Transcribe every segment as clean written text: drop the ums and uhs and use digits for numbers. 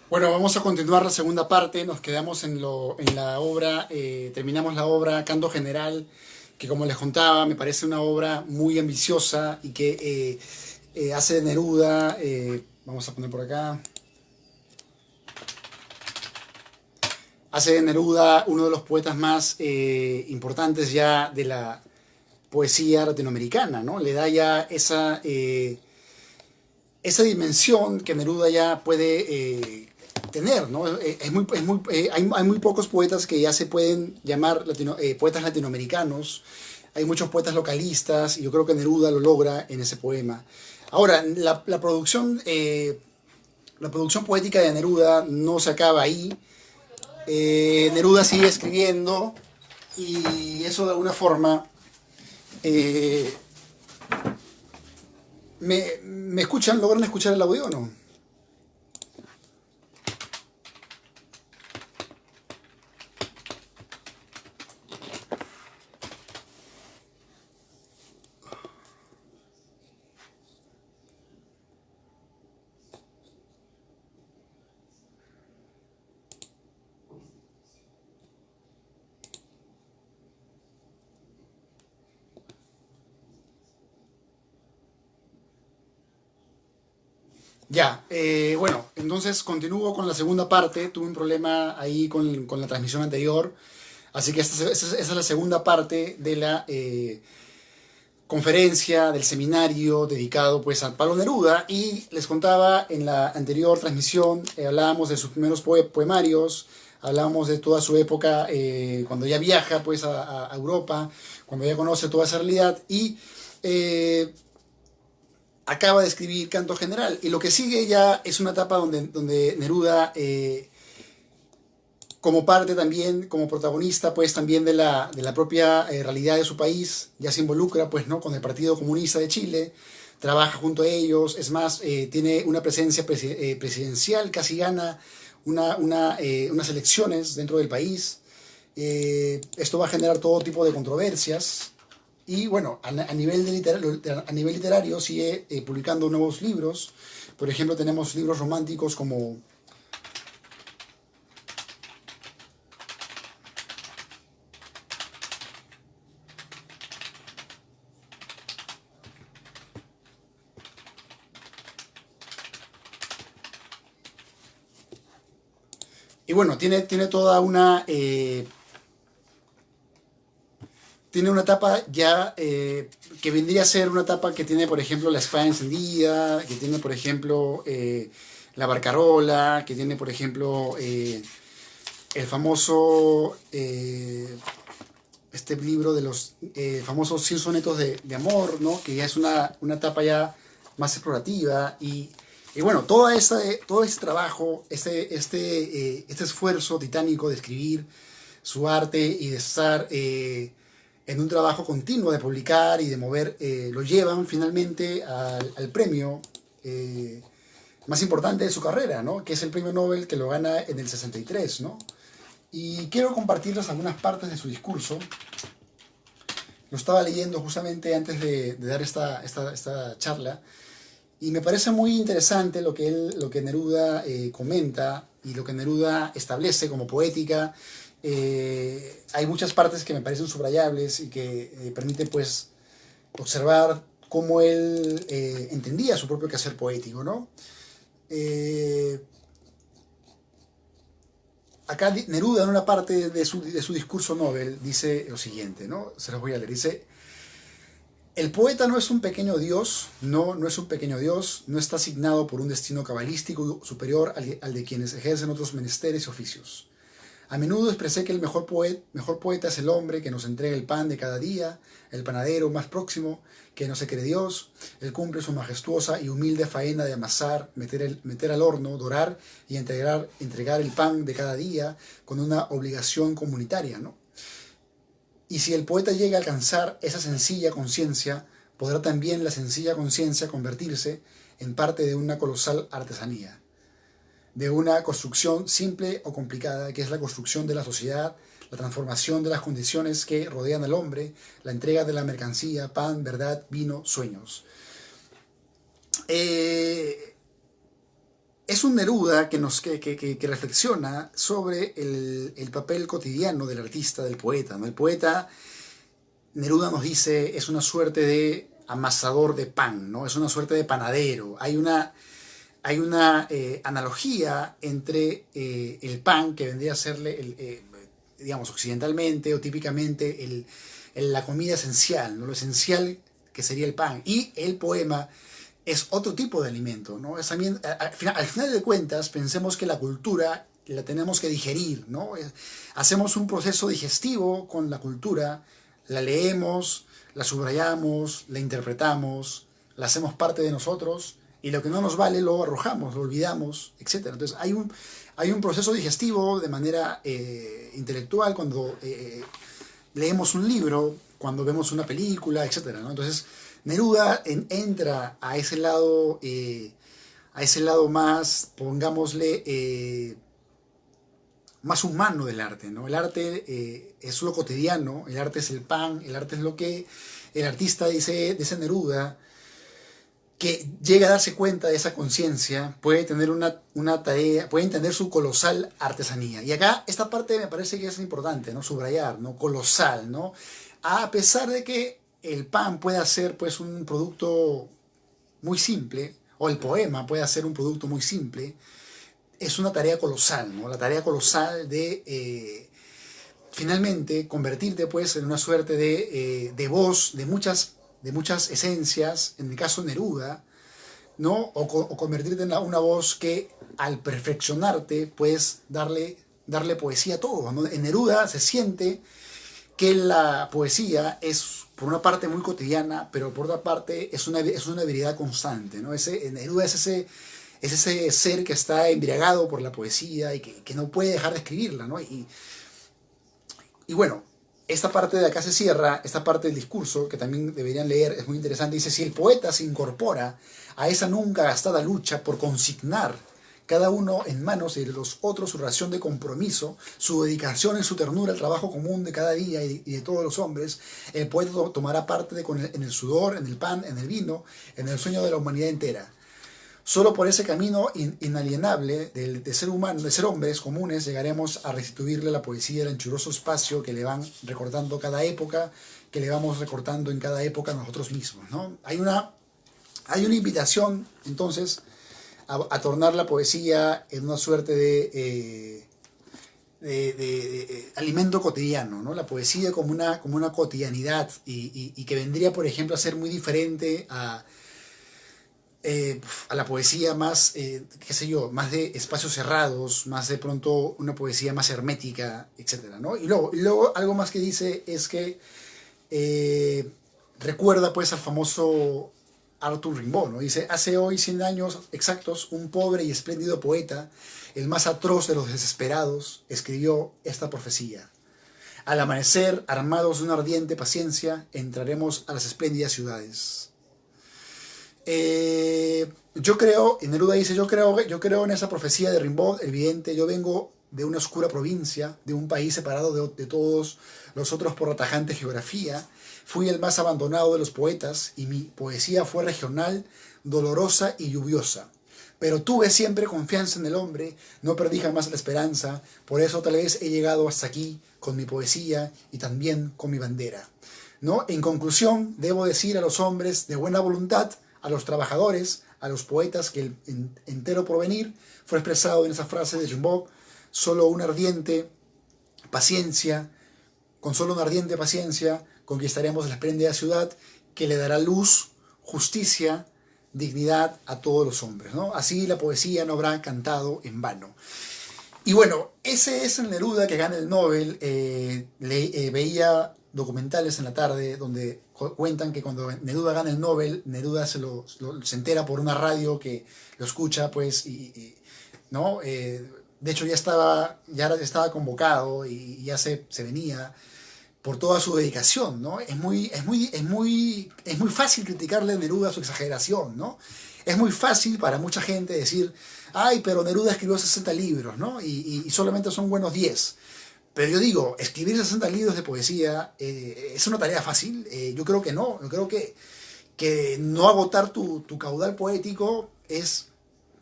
Bueno, vamos a continuar la segunda parte. Nos quedamos en la obra, terminamos la obra Canto General, que como les contaba, me parece una obra muy ambiciosa y que hace de Neruda, vamos a poner por acá, hace de Neruda uno de los poetas más importantes ya de la poesía latinoamericana, ¿no? Le da ya esa dimensión que Neruda ya puede tener, ¿no? Hay muy pocos poetas que ya se pueden llamar poetas latinoamericanos. Hay muchos poetas localistas y yo creo que Neruda lo logra en ese poema. Ahora, la producción poética de Neruda no se acaba ahí. Neruda sigue escribiendo y eso de alguna forma eh, me escuchan, logran escuchar el audio o no. Ya, bueno, entonces continúo con la segunda parte. Tuve un problema ahí con la transmisión anterior. Así que esa es la segunda parte de la conferencia, del seminario dedicado pues a Pablo Neruda. Y les contaba en la anterior transmisión, hablábamos de sus primeros poemarios, hablábamos de toda su época cuando ya viaja pues a Europa, cuando ya conoce toda esa realidad y acaba de escribir Canto General. Y lo que sigue ya es una etapa donde Neruda, como parte también, como protagonista, pues también de la propia realidad de su país, ya se involucra, pues, ¿no? Con el Partido Comunista de Chile, trabaja junto a ellos, es más, tiene una presencia presidencial, casi gana unas elecciones dentro del país. Esto va a generar todo tipo de controversias. Y bueno, a nivel literario sigue publicando nuevos libros. Por ejemplo, tenemos libros románticos como... Y bueno, tiene toda tiene una etapa ya que vendría a ser una etapa que tiene, por ejemplo, la espada encendida, que tiene, por ejemplo, la barcarola, que tiene, por ejemplo, el famoso, este libro de los famosos 100 sonetos de amor, ¿no? Que ya es una etapa ya más explorativa y bueno, todo ese trabajo, este esfuerzo titánico de escribir su arte y de estar en un trabajo continuo de publicar y de mover, lo llevan finalmente al premio más importante de su carrera, ¿no? Que es el premio Nobel que lo gana en el 63, ¿no? Y quiero compartirles algunas partes de su discurso. Lo estaba leyendo justamente antes de dar esta charla y me parece muy interesante lo que Neruda comenta y lo que Neruda establece como poética. Hay muchas partes que me parecen subrayables y que permiten pues observar cómo él entendía su propio quehacer poético, ¿no? Eh, Acá Neruda en una parte de su discurso Nobel dice lo siguiente, ¿no? Se los voy a leer. Dice, el poeta no es un pequeño dios, no es un pequeño dios, no está asignado por un destino cabalístico superior al de quienes ejercen otros menesteres y oficios. A menudo expresé que el mejor poeta es el hombre que nos entrega el pan de cada día, el panadero más próximo, que no se cree Dios, él cumple su majestuosa y humilde faena de amasar, meter al horno, dorar y entregar el pan de cada día con una obligación comunitaria, ¿no? Y si el poeta llega a alcanzar esa sencilla conciencia, podrá también la sencilla conciencia convertirse en parte de una colosal artesanía, de una construcción simple o complicada, que es la construcción de la sociedad, la transformación de las condiciones que rodean al hombre, la entrega de la mercancía, pan, verdad, vino, sueños. Es es un Neruda que reflexiona sobre el papel cotidiano del artista, del poeta, ¿no? El poeta, Neruda nos dice, es una suerte de amasador de pan, ¿no? Es una suerte de panadero. Hay una analogía entre el pan, que vendría a serle, digamos, occidentalmente o típicamente la comida esencial, ¿no? Lo esencial que sería el pan, y el poema es otro tipo de alimento, ¿no? Es también, al final de cuentas, pensemos que la cultura la tenemos que digerir, ¿no? Hacemos un proceso digestivo con la cultura, la leemos, la subrayamos, la interpretamos, la hacemos parte de nosotros, y lo que no nos vale lo arrojamos, lo olvidamos, etcétera. Entonces hay un proceso digestivo de manera intelectual cuando leemos un libro, cuando vemos una película, etcétera, ¿no? Entonces Neruda entra a ese lado más, pongámosle, más humano del arte, ¿no? El arte es lo cotidiano, el arte es el pan, el arte es lo que el artista dice de ese Neruda, que llega a darse cuenta de esa conciencia, puede tener una tarea, puede entender su colosal artesanía. Y acá esta parte me parece que es importante, ¿no? Subrayar, ¿no? Colosal, ¿no? A pesar de que el pan puede ser pues un producto muy simple, o el poema puede ser un producto muy simple, es una tarea colosal, ¿no? La tarea colosal de finalmente convertirte pues en una suerte de voz de muchas esencias, en el caso de Neruda, ¿no? O convertirte en una voz que al perfeccionarte puedes darle poesía a todo, ¿no? En Neruda se siente que la poesía es por una parte muy cotidiana, pero por otra parte es una habilidad constante, ¿no? Neruda es ese ser que está embriagado por la poesía y que no puede dejar de escribirla, ¿no? Y bueno, esta parte de acá se cierra, esta parte del discurso, que también deberían leer, es muy interesante. Dice, si el poeta se incorpora a esa nunca gastada lucha por consignar cada uno en manos de los otros su ración de compromiso, su dedicación y su ternura al trabajo común de cada día y de todos los hombres, el poeta tomará parte en el sudor, en el pan, en el vino, en el sueño de la humanidad entera. Solo por ese camino inalienable de ser humano, de ser hombres comunes, llegaremos a restituirle a la poesía el anchuroso espacio que le van recordando cada época, que le vamos recortando en cada época nosotros mismos, ¿no? Hay una invitación, entonces, a tornar la poesía en una suerte de alimento cotidiano, ¿no? La poesía como una cotidianidad y que vendría, por ejemplo, a ser muy diferente a la poesía más, qué sé yo, más de espacios cerrados, más de pronto una poesía más hermética, etcétera, ¿no? Y luego algo más que dice es que recuerda pues al famoso Arthur Rimbaud, ¿no? Dice, hace hoy 100 años exactos, un pobre y espléndido poeta, el más atroz de los desesperados, escribió esta profecía. Al amanecer, armados de una ardiente paciencia, entraremos a las espléndidas ciudades. Yo creo, y Neruda dice, yo creo en esa profecía de Rimbaud, evidente, yo vengo de una oscura provincia, de un país separado de todos los otros por la tajante geografía, fui el más abandonado de los poetas, y mi poesía fue regional, dolorosa y lluviosa. Pero tuve siempre confianza en el hombre, no perdí jamás la esperanza, por eso tal vez he llegado hasta aquí con mi poesía y también con mi bandera, ¿no? En conclusión, debo decir a los hombres de buena voluntad, a los trabajadores, a los poetas, que el entero porvenir fue expresado en esa frase de Rimbaud, con solo una ardiente paciencia conquistaremos la espléndida ciudad que le dará luz, justicia, dignidad a todos los hombres, ¿no? Así la poesía no habrá cantado en vano. Y bueno, ese es el Neruda que gana el Nobel. Veía documentales en la tarde donde cuentan que cuando Neruda gana el Nobel, Neruda se entera por una radio que lo escucha, pues, ¿no? De hecho ya estaba convocado y ya se venía por toda su dedicación, ¿no? Es muy fácil criticarle a Neruda su exageración, ¿no? Es muy fácil para mucha gente decir, ay, pero Neruda escribió 60 libros, ¿no? Y solamente son buenos 10. Pero yo digo, escribir 60 libros de poesía es una tarea fácil. Yo creo que no. Yo creo que no agotar tu caudal poético es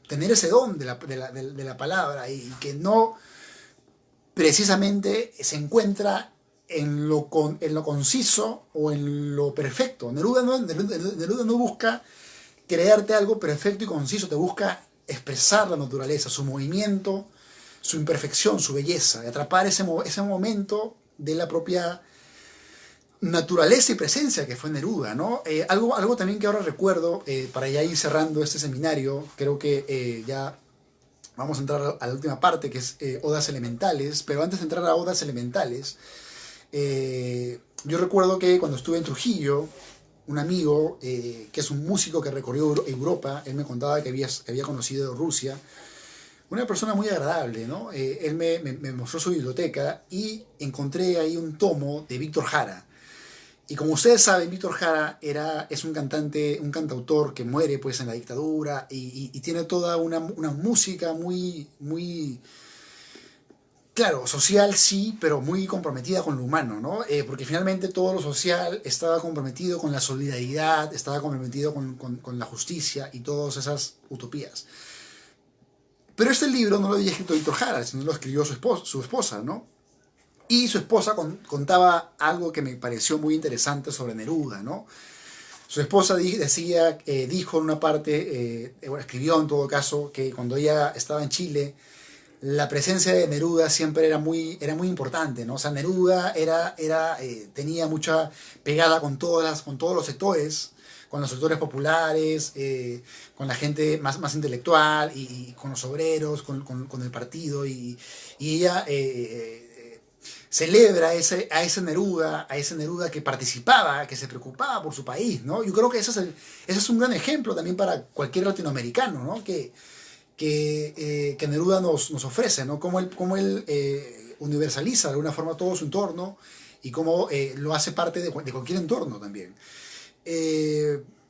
tener ese don de la palabra y que no precisamente se encuentra en lo conciso o en lo perfecto. Neruda no busca crearte algo perfecto y conciso, te busca expresar la naturaleza, su movimiento, su imperfección, su belleza, y atrapar ese momento de la propia naturaleza y presencia que fue Neruda, ¿no? Algo también que ahora recuerdo, para ya ir cerrando este seminario, creo que ya vamos a entrar a la última parte, que es Odas Elementales, pero antes de entrar a Odas Elementales, yo recuerdo que cuando estuve en Trujillo, un amigo que es un músico que recorrió Europa, él me contaba que había conocido Rusia, una persona muy agradable, ¿no? Él me mostró su biblioteca y encontré ahí un tomo de Víctor Jara. Y como ustedes saben, Víctor Jara es un cantante, un cantautor que muere pues en la dictadura y tiene toda una música muy, muy, claro, social sí, pero muy comprometida con lo humano, ¿no? Porque finalmente todo lo social estaba comprometido con la solidaridad, estaba comprometido con la justicia y todas esas utopías. Pero este libro no lo había escrito Víctor Jara, sino lo escribió su esposa, ¿no? Y su esposa contaba algo que me pareció muy interesante sobre Neruda, ¿no? Su esposa dijo en una parte, bueno, escribió en todo caso, que cuando ella estaba en Chile, la presencia de Neruda siempre era muy importante, ¿no? O sea, Neruda tenía mucha pegada con todos los sectores, con los sectores populares, con la gente más intelectual, y con los obreros, con el partido, y ella celebra a ese Neruda que participaba, que se preocupaba por su país, ¿no? Yo creo que ese es un gran ejemplo también para cualquier latinoamericano, ¿no? Que Neruda nos ofrece, ¿no? Cómo él universaliza de alguna forma todo su entorno y cómo lo hace parte de cualquier entorno también.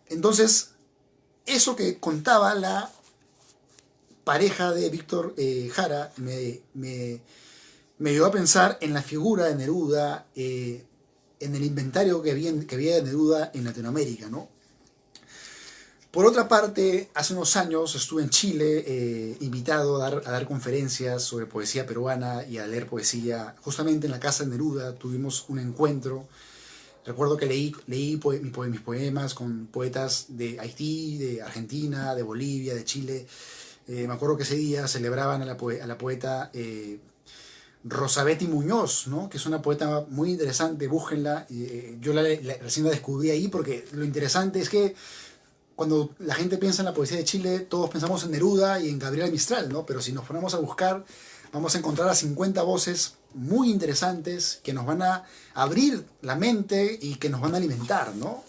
Entonces, eso que contaba la pareja de Víctor Jara me llevó a pensar en la figura de Neruda, en el inventario que había de Neruda en Latinoamérica, ¿no? Por otra parte, hace unos años estuve en Chile, invitado a dar conferencias sobre poesía peruana y a leer poesía. Justamente en la casa de Neruda tuvimos un encuentro. Recuerdo que leí mis poemas con poetas de Haití, de Argentina, de Bolivia, de Chile. Me acuerdo que ese día celebraban a la poeta Rosabeth Muñoz, ¿no? Que es una poeta muy interesante, búsquenla. Yo recién la descubrí ahí porque lo interesante es que cuando la gente piensa en la poesía de Chile, todos pensamos en Neruda y en Gabriela Mistral, ¿no? Pero si nos ponemos a buscar, vamos a encontrar a 50 voces muy interesantes que nos van a abrir la mente y que nos van a alimentar, ¿no?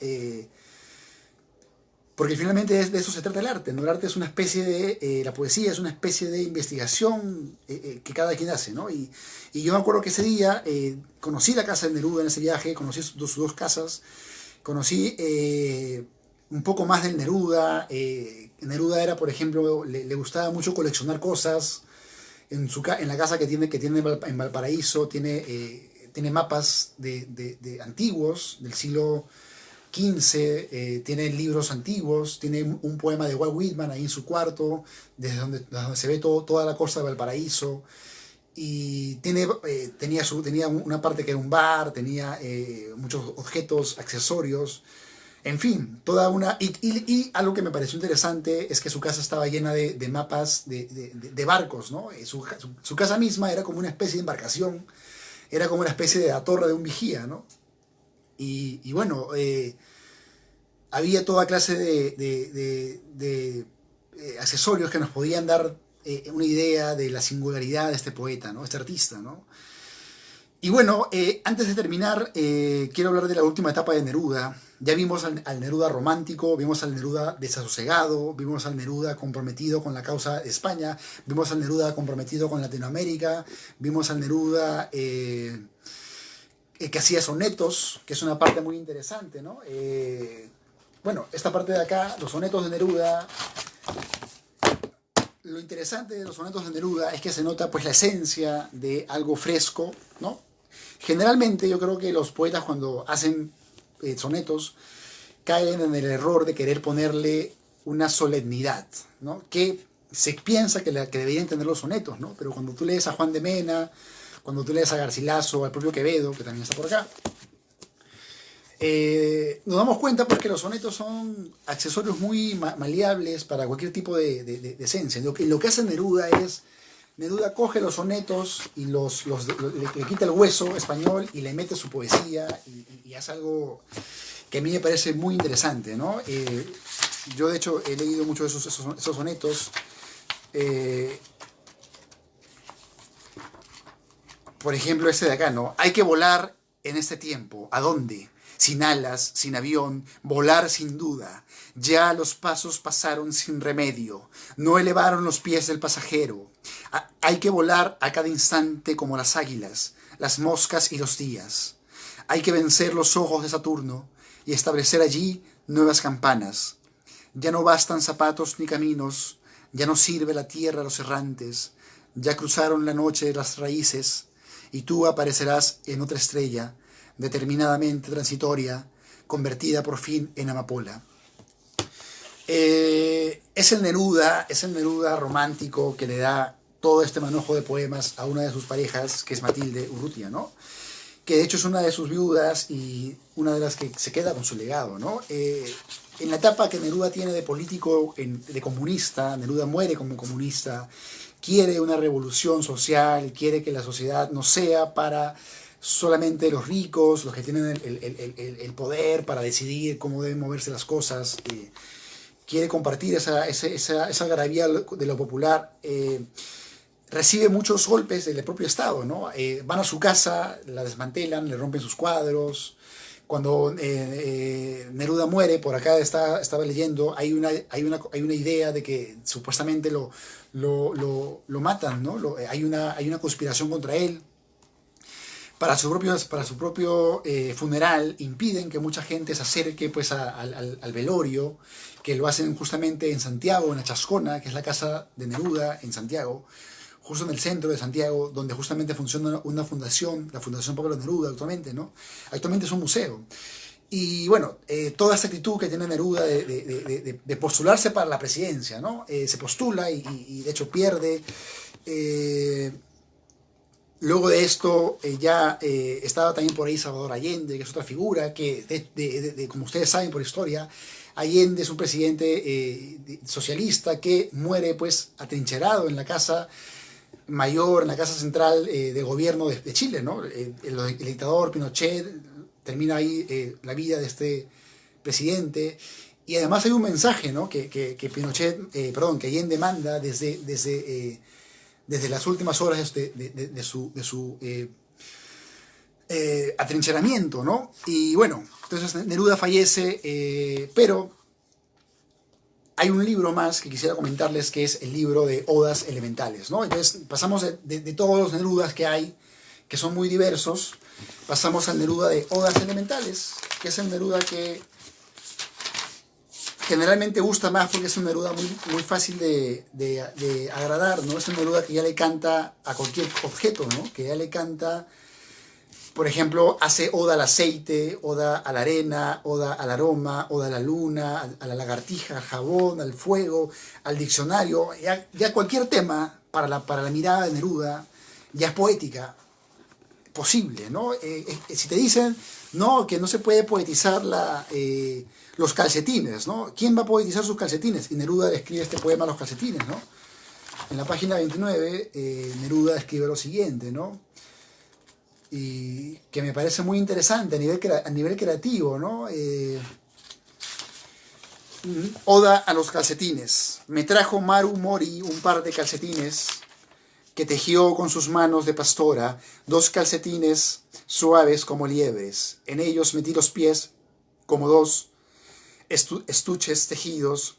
Porque finalmente de eso se trata el arte, ¿no? El arte es una especie de, la poesía es una especie de investigación que cada quien hace, ¿no? Y yo me acuerdo que ese día conocí la casa de Neruda en ese viaje, conocí sus dos casas, conocí un poco más del Neruda. Neruda era, por ejemplo, le gustaba mucho coleccionar cosas. En la casa que tiene en Valparaíso, tiene mapas de antiguos, del siglo XV, tiene libros antiguos, tiene un poema de Walt Whitman ahí en su cuarto, desde donde se ve toda la costa de Valparaíso. Y tenía una parte que era un bar, tenía muchos objetos, accesorios. En fin, y algo que me pareció interesante es que su casa estaba llena de mapas de barcos, ¿no? Su casa misma era como una especie de embarcación, era como una especie de la torre de un vigía, ¿no? Y bueno, había toda clase de accesorios que nos podían dar una idea de la singularidad de este poeta, ¿no? Este artista, ¿no? Y bueno, antes de terminar, quiero hablar de la última etapa de Neruda. Ya vimos al Neruda romántico, vimos al Neruda desasosegado, vimos al Neruda comprometido con la causa de España, vimos al Neruda comprometido con Latinoamérica, vimos al Neruda que hacía sonetos, que es una parte muy interesante, ¿no? Bueno, esta parte de acá, los sonetos de Neruda. Lo interesante de los sonetos de Neruda es que se nota pues la esencia de algo fresco, ¿no? Generalmente yo creo que los poetas cuando hacen sonetos caen en el error de querer ponerle una solemnidad, ¿no? Que se piensa que deberían tener los sonetos, ¿no? Pero cuando tú lees a Juan de Mena, cuando tú lees a Garcilaso, al propio Quevedo, que también está por acá, nos damos cuenta pues que los sonetos son accesorios muy maleables para cualquier tipo de esencia. Lo que hace Neruda es, Neruda coge los sonetos y le quita el hueso español y le mete su poesía y hace algo que a mí me parece muy interesante, ¿no? Yo de hecho he leído mucho de esos sonetos. Por ejemplo, este de acá, ¿no? Hay que volar en este tiempo. ¿A dónde? Sin alas, sin avión, volar sin duda. Ya los pasos pasaron sin remedio. No elevaron los pies del pasajero. Hay que volar a cada instante como las águilas, las moscas y los días. Hay que vencer los ojos de Saturno y establecer allí nuevas campanas. Ya no bastan zapatos ni caminos. Ya no sirve la tierra a los errantes. Ya cruzaron la noche las raíces y tú aparecerás en otra estrella, determinadamente transitoria, convertida por fin en amapola. Es el Neruda romántico que le da todo este manojo de poemas a una de sus parejas, que es Matilde Urrutia, ¿no? Que de hecho es una de sus viudas y una de las que se queda con su legado, ¿no? En la etapa que Neruda tiene de político, de comunista, Neruda muere como comunista, quiere una revolución social, quiere que la sociedad no sea para solamente los ricos, los que tienen el poder para decidir cómo deben moverse las cosas. Quiere compartir esa algarabía de lo popular. Recibe muchos golpes del propio Estado, ¿no? Van a su casa, la desmantelan, le rompen sus cuadros. Cuando Neruda muere, por acá estaba leyendo, hay una idea de que supuestamente lo matan, ¿no? Hay una conspiración contra él. Para su propio funeral impiden que mucha gente se acerque pues, al velorio, que lo hacen justamente en Santiago, en la Chascona, que es la casa de Neruda en Santiago, justo en el centro de Santiago, donde justamente funciona una fundación, la Fundación Pablo Neruda actualmente, ¿no? Actualmente es un museo. Y bueno, toda esta actitud que tiene Neruda de postularse para la presidencia, ¿no? Se postula y de hecho pierde. Luego de esto ya estaba también por ahí Salvador Allende, que es otra figura que, como ustedes saben por historia, Allende es un presidente socialista que muere pues atrincherado en la casa mayor, en la casa central de gobierno de Chile, ¿no? El dictador Pinochet termina ahí la vida de este presidente. Y además hay un mensaje, ¿no? que Allende manda desde las últimas horas de su atrincheramiento, ¿no? Y bueno, entonces Neruda fallece, pero hay un libro más que quisiera comentarles, que es el libro de Odas Elementales, ¿no? Entonces pasamos de todos los Nerudas que hay, que son muy diversos, pasamos al Neruda de Odas Elementales, que es el Neruda que generalmente gusta más porque es un Neruda muy fácil de agradar, ¿no? Es un Neruda que ya le canta a cualquier objeto, ¿no? Que ya le canta, por ejemplo, hace oda al aceite, oda a la arena, oda al aroma, oda a la luna, a la lagartija, al jabón, al fuego, al diccionario. Ya cualquier tema para la mirada de Neruda ya es poética posible, ¿no? Si te dicen, no, que no se puede poetizar los calcetines, ¿no? ¿Quién va a poetizar sus calcetines? Y Neruda escribe este poema a los calcetines, ¿no? En la página 29, Neruda escribe lo siguiente, ¿no? Y que me parece muy interesante a nivel creativo, ¿no? Oda a los calcetines. Me trajo Maru Mori un par de calcetines que tejió con sus manos de pastora, 2 calcetines suaves como liebres. En ellos metí los pies como 2 estuches tejidos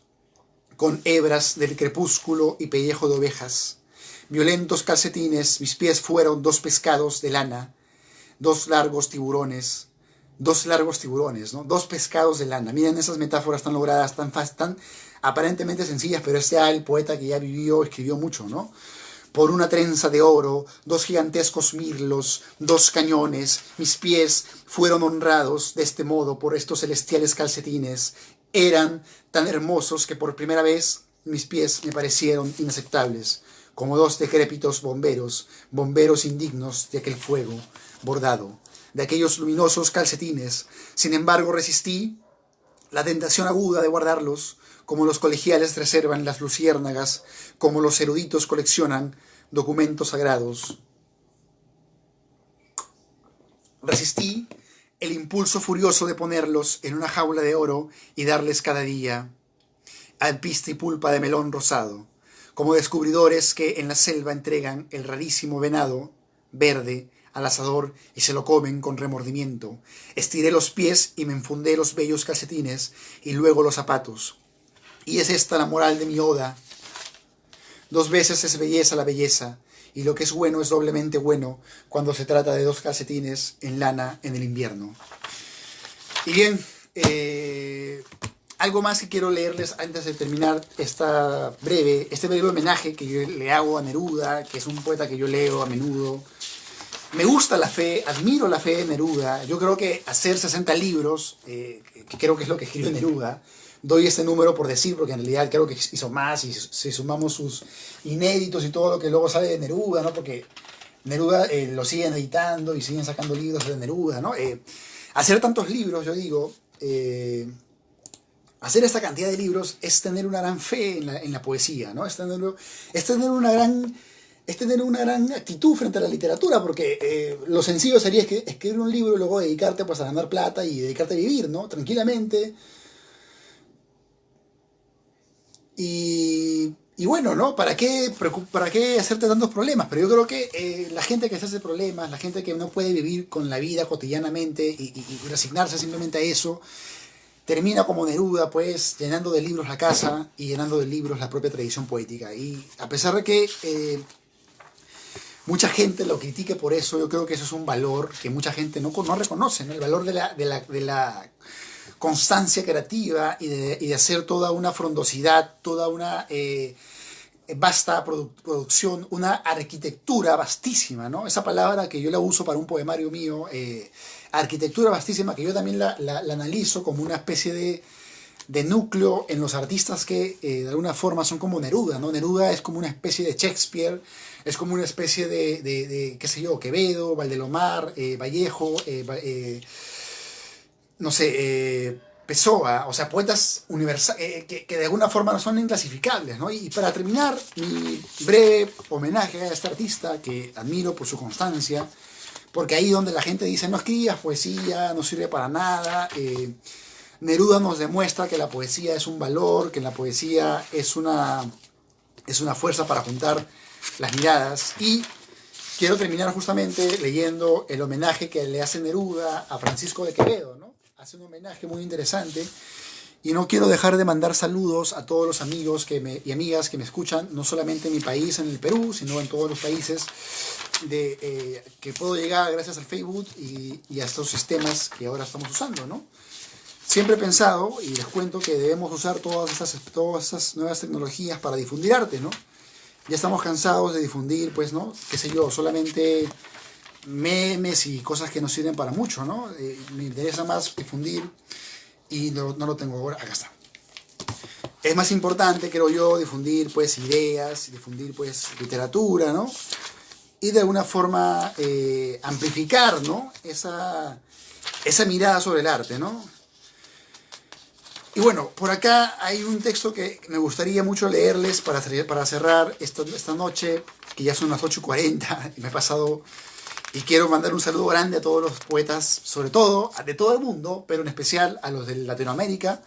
con hebras del crepúsculo y pellejo de ovejas. Violentos calcetines, mis pies fueron 2 pescados de lana, 2 largos tiburones, ¿no? 2 pescados de lana. Miren esas metáforas tan logradas, tan aparentemente sencillas, pero el poeta que ya vivió, escribió mucho, ¿no? Por una trenza de oro, 2 gigantescos mirlos, 2 cañones, mis pies fueron honrados de este modo por estos celestiales calcetines. Eran tan hermosos que por primera vez mis pies me parecieron inaceptables, como dos decrépitos bomberos, bomberos indignos de aquel fuego bordado, de aquellos luminosos calcetines. Sin embargo, resistí la tentación aguda de guardarlos, como los colegiales reservan las luciérnagas, como los eruditos coleccionan documentos sagrados. Resistí el impulso furioso de ponerlos en una jaula de oro y darles cada día alpiste y pulpa de melón rosado, como descubridores que en la selva entregan el rarísimo venado verde al asador y se lo comen con remordimiento. Estiré los pies y me enfundé los bellos calcetines y luego los zapatos. Y es esta la moral de mi oda. 2 veces es belleza la belleza, y lo que es bueno es doblemente bueno cuando se trata de 2 calcetines en lana en el invierno. Y bien, algo más que quiero leerles antes de terminar este breve homenaje que yo le hago a Neruda, que es un poeta que yo leo a menudo. Me gusta la fe, admiro la fe de Neruda. Yo creo que hacer 60 libros, que creo que es lo que escribió Neruda, doy este número por decir, porque en realidad creo que hizo más, y si sumamos sus inéditos y todo lo que luego sale de Neruda, ¿no? Porque Neruda lo siguen editando y siguen sacando libros de Neruda, ¿no? Hacer tantos libros, yo digo, hacer esta cantidad de libros es tener una gran fe en la poesía, ¿no? Es tener una gran actitud frente a la literatura, porque lo sencillo sería escribir un libro y luego dedicarte pues, a ganar plata y dedicarte a vivir, ¿no? Tranquilamente. Y bueno, ¿no? ¿Para qué hacerte tantos problemas? Pero yo creo que la gente que se hace problemas, la gente que no puede vivir con la vida cotidianamente y resignarse simplemente a eso, termina como Neruda, pues, llenando de libros la casa y llenando de libros la propia tradición poética. Y a pesar de que mucha gente lo critique por eso, yo creo que eso es un valor que mucha gente no reconoce, ¿no? El valor de la constancia creativa y de hacer toda una frondosidad, toda una vasta producción, una arquitectura vastísima, ¿no? Esa palabra que yo la uso para un poemario mío, arquitectura vastísima, que yo también la analizo como una especie de núcleo en los artistas que de alguna forma son como Neruda, ¿no? Neruda es como una especie de Shakespeare, es como una especie de qué sé yo, Quevedo, Valdelomar, Vallejo, no sé, Pessoa, o sea, poetas que de alguna forma no son inclasificables, ¿no? Y para terminar mi breve homenaje a este artista que admiro por su constancia, porque ahí donde la gente dice no escribas poesía, no sirve para nada, Neruda nos demuestra que la poesía es un valor, que la poesía es una fuerza para juntar las miradas. Y quiero terminar justamente leyendo el homenaje que le hace Neruda a Francisco de Quevedo, ¿no? Hace un homenaje muy interesante y no quiero dejar de mandar saludos a todos los amigos y amigas que me escuchan, no solamente en mi país, en el Perú, sino en todos los países que puedo llegar gracias al Facebook y a estos sistemas que ahora estamos usando, ¿no? Siempre he pensado, y les cuento, que debemos usar todas esas nuevas tecnologías para difundir arte, ¿no? Ya estamos cansados de difundir, pues, ¿no? Qué sé yo, solamente memes y cosas que no sirven para mucho, ¿no? Me interesa más difundir y no lo tengo ahora. Acá está. Es más importante, creo yo, difundir pues ideas, difundir pues literatura, ¿no? Y de alguna forma amplificar, ¿no? Esa mirada sobre el arte, ¿no? Y bueno, por acá hay un texto que me gustaría mucho leerles para cerrar esta noche, que ya son las 8:40 y me he pasado. Y quiero mandar un saludo grande a todos los poetas, sobre todo de todo el mundo, pero en especial a los de Latinoamérica,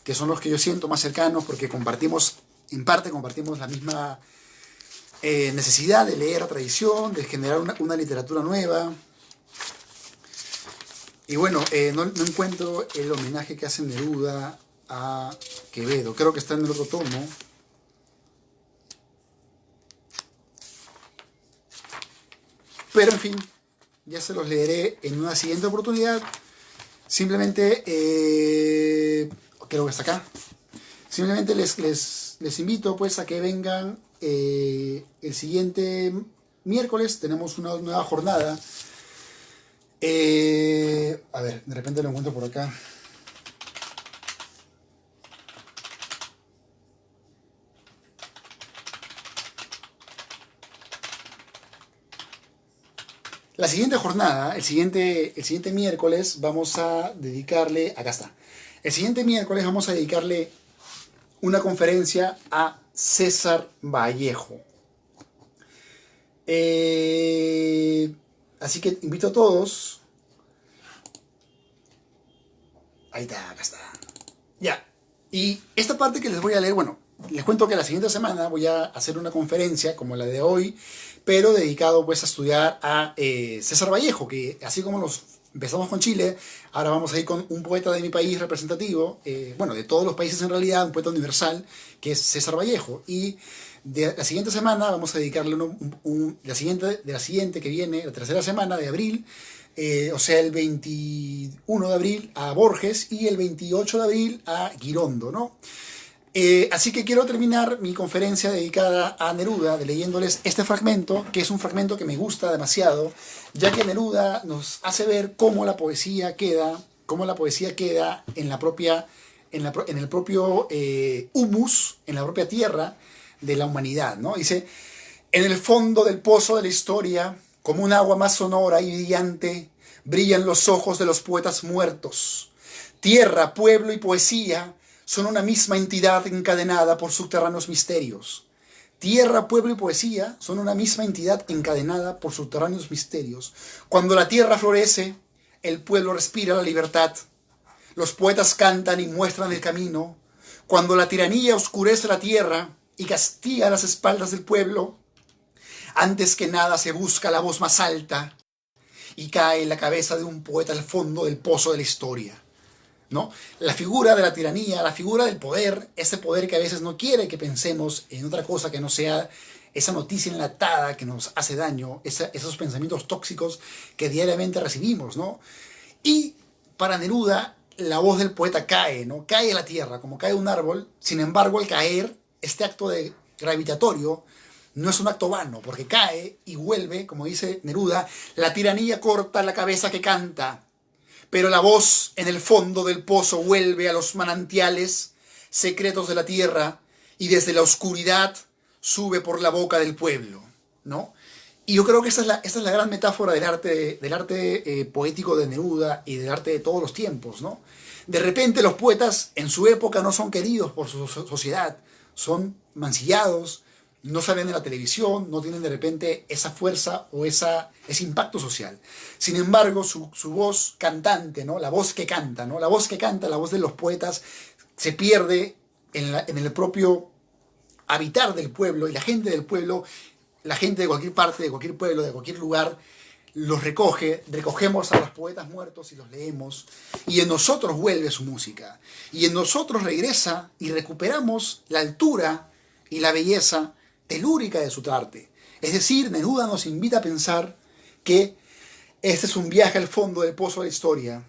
que son los que yo siento más cercanos porque en parte compartimos la misma necesidad de leer la tradición, de generar una literatura nueva. Y bueno, no encuentro el homenaje que hace Neruda a Quevedo, creo que está en el otro tomo. Pero en fin, ya se los leeré en una siguiente oportunidad. Simplemente, creo que está acá. Simplemente les invito pues a que vengan el siguiente miércoles. Tenemos una nueva jornada. A ver, de repente lo encuentro por acá. La siguiente jornada, el siguiente miércoles, vamos a dedicarle, acá está, el siguiente miércoles vamos a dedicarle una conferencia a César Vallejo. Así que invito a todos. Ahí está, acá está. Ya. Y esta parte que les voy a leer, bueno, les cuento que la siguiente semana voy a hacer una conferencia como la de hoy, pero dedicado pues a estudiar a César Vallejo, que así como nos empezamos con Chile, ahora vamos a ir con un poeta de mi país representativo, bueno, de todos los países en realidad, un poeta universal, que es César Vallejo. Y de la siguiente semana vamos a dedicarle de la siguiente que viene, la tercera semana de abril, o sea, el 21 de abril a Borges y el 28 de abril a Girondo, ¿no? Así que quiero terminar mi conferencia dedicada a Neruda leyéndoles este fragmento, que es un fragmento que me gusta demasiado, ya que Neruda nos hace ver cómo la poesía queda en la propia, en el propio humus, en la propia tierra de la humanidad, ¿no? Dice: en el fondo del pozo de la historia, como un agua más sonora y brillante, brillan los ojos de los poetas muertos. Tierra, pueblo y poesía son una misma entidad encadenada por subterráneos misterios. Tierra, pueblo y poesía son una misma entidad encadenada por subterráneos misterios. Cuando la tierra florece, el pueblo respira la libertad. Los poetas cantan y muestran el camino. Cuando la tiranía oscurece la tierra y castiga las espaldas del pueblo, antes que nada se busca la voz más alta y cae la cabeza de un poeta al fondo del pozo de la historia, ¿no? La figura de la tiranía, la figura del poder, ese poder que a veces no quiere que pensemos en otra cosa que no sea esa noticia enlatada que nos hace daño, esos pensamientos tóxicos que diariamente recibimos, ¿no? Y para Neruda, la voz del poeta cae, ¿no? Cae a la tierra, como cae un árbol. Sin embargo, al caer, este acto gravitatorio no es un acto vano, porque cae y vuelve, como dice Neruda: la tiranía corta la cabeza que canta, pero la voz en el fondo del pozo vuelve a los manantiales secretos de la tierra y desde la oscuridad sube por la boca del pueblo, ¿no? Y yo creo que esta es la gran metáfora del arte poético de Neruda y del arte de todos los tiempos, ¿no? De repente los poetas en su época no son queridos por su sociedad, son mancillados, no salen en la televisión, no tienen de repente esa fuerza o ese impacto social. Sin embargo, su voz cantante, ¿no? La voz que canta, ¿no? La voz que canta, la voz de los poetas, se pierde en el propio habitar del pueblo, y la gente del pueblo, la gente de cualquier parte, de cualquier pueblo, de cualquier lugar, los recogemos a los poetas muertos y los leemos, y en nosotros vuelve su música, y en nosotros regresa y recuperamos la altura y la belleza telúrica de su arte. Es decir, Neruda nos invita a pensar que este es un viaje al fondo del pozo de la historia.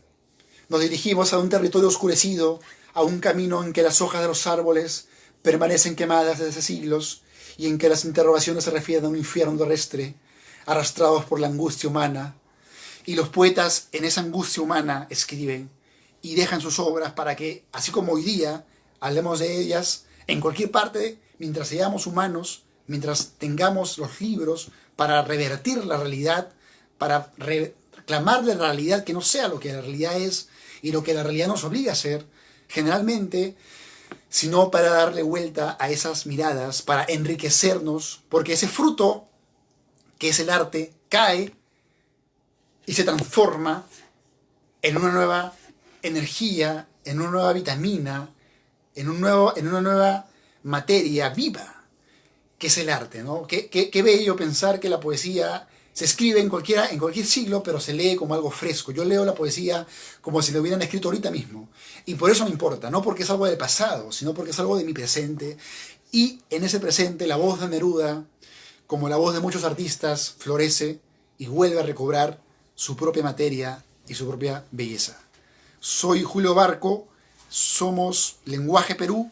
Nos dirigimos a un territorio oscurecido, a un camino en que las hojas de los árboles permanecen quemadas desde siglos y en que las interrogaciones se refieren a un infierno terrestre, arrastrados por la angustia humana. Y los poetas en esa angustia humana escriben y dejan sus obras para que, así como hoy día, hablemos de ellas en cualquier parte, mientras seamos humanos, mientras tengamos los libros para revertir la realidad, para reclamar la realidad que no sea lo que la realidad es y lo que la realidad nos obliga a ser, generalmente, sino para darle vuelta a esas miradas, para enriquecernos, porque ese fruto, que es el arte, cae y se transforma en una nueva energía, en una nueva vitamina, en una nueva materia viva, que es el arte, ¿no? Qué bello pensar que la poesía se escribe en cualquier siglo, pero se lee como algo fresco. Yo leo la poesía como si lo hubieran escrito ahorita mismo. Y por eso me importa, no porque es algo del pasado, sino porque es algo de mi presente. Y en ese presente la voz de Neruda, como la voz de muchos artistas, florece y vuelve a recobrar su propia materia y su propia belleza. Soy Julio Barco, somos Lenguaje Perú,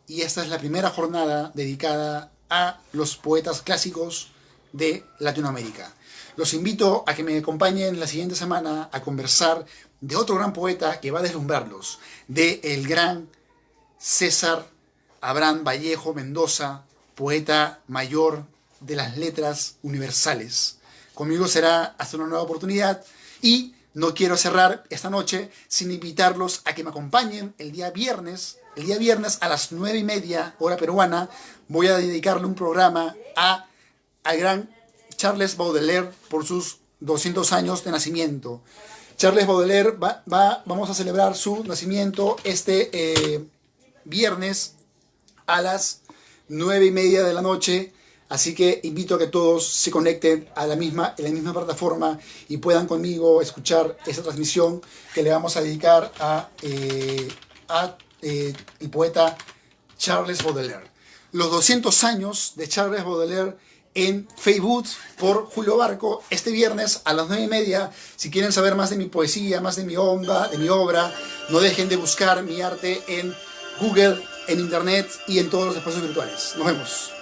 y esta es la primera jornada dedicada a los poetas clásicos de Latinoamérica. Los invito a que me acompañen la siguiente semana a conversar de otro gran poeta que va a deslumbrarlos, de el gran César Abraham Vallejo Mendoza, poeta mayor de las letras universales. Conmigo será hasta una nueva oportunidad y no quiero cerrar esta noche sin invitarlos a que me acompañen el día viernes. El día viernes a las 9:30 hora peruana voy a dedicarle un programa al gran Charles Baudelaire por sus 200 años de nacimiento. Charles Baudelaire vamos a celebrar su nacimiento este viernes a las 9:30 de la noche. Así que invito a que todos se conecten en la misma plataforma y puedan conmigo escuchar esta transmisión que le vamos a dedicar el poeta Charles Baudelaire. Los 200 años de Charles Baudelaire en Facebook por Julio Barco este viernes a las 9:30. Si quieren saber más de mi poesía, más de mi obra, no dejen de buscar mi arte en Google, en Internet y en todos los espacios virtuales. Nos vemos.